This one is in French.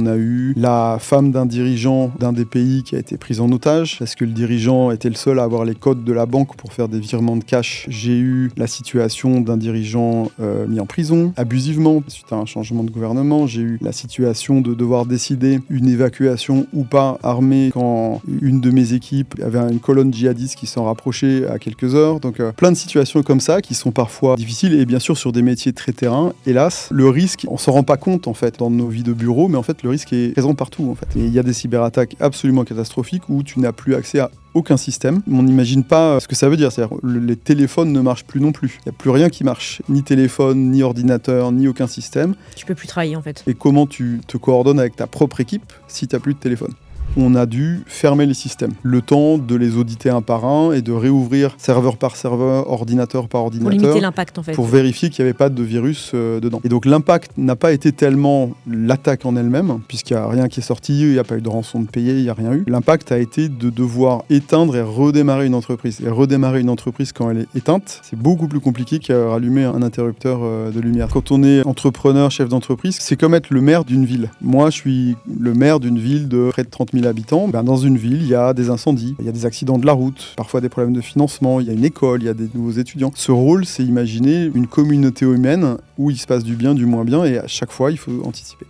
on a eu la femme d'un dirigeant d'un des pays qui a été prise en otage parce que le dirigeant était le seul à avoir les codes de la banque pour faire des virements de cash. J'ai eu la situation d'un dirigeant mis en prison abusivement suite à un changement de gouvernement. J'ai eu la situation de devoir décider une évacuation ou pas armée quand une de mes équipes avait une colonne djihadiste qui s'en rapprochait à quelques heures. Donc plein de situations comme ça qui sont parfois difficiles et bien sûr sur des métiers très terrain. Hélas, le risque, on s'en rend pas compte en fait dans nos vies de bureau, mais en fait le risque est présent partout en fait. Et il y a des cyberattaques absolument catastrophiques où tu n'as plus accès à aucun système. On n'imagine pas ce que ça veut dire. C'est-à-dire les téléphones ne marchent plus non plus. Il n'y a plus rien qui marche. Ni téléphone, ni ordinateur, ni aucun système. Tu peux plus travailler en fait. Et comment tu te coordonnes avec ta propre équipe si tu n'as plus de téléphone ? On a dû fermer les systèmes. Le temps de les auditer un par un et de réouvrir serveur par serveur, ordinateur par ordinateur. Pour limiter l'impact en fait. Pour vérifier qu'il n'y avait pas de virus dedans. Et donc l'impact n'a pas été tellement l'attaque en elle-même, puisqu'il n'y a rien qui est sorti, il n'y a pas eu de rançon de payer, il n'y a rien eu. L'impact a été de devoir éteindre et redémarrer une entreprise. Et redémarrer une entreprise quand elle est éteinte, c'est beaucoup plus compliqué qu'à rallumer un interrupteur de lumière. Quand on est entrepreneur, chef d'entreprise, c'est comme être le maire d'une ville. Moi, je suis le maire d'une ville de près de 30 000 habitants. Dans une ville, il y a des incendies, il y a des accidents de la route, parfois des problèmes de financement, il y a une école, il y a des nouveaux étudiants. Ce rôle, c'est imaginer une communauté humaine où il se passe du bien, du moins bien, et à chaque fois, il faut anticiper.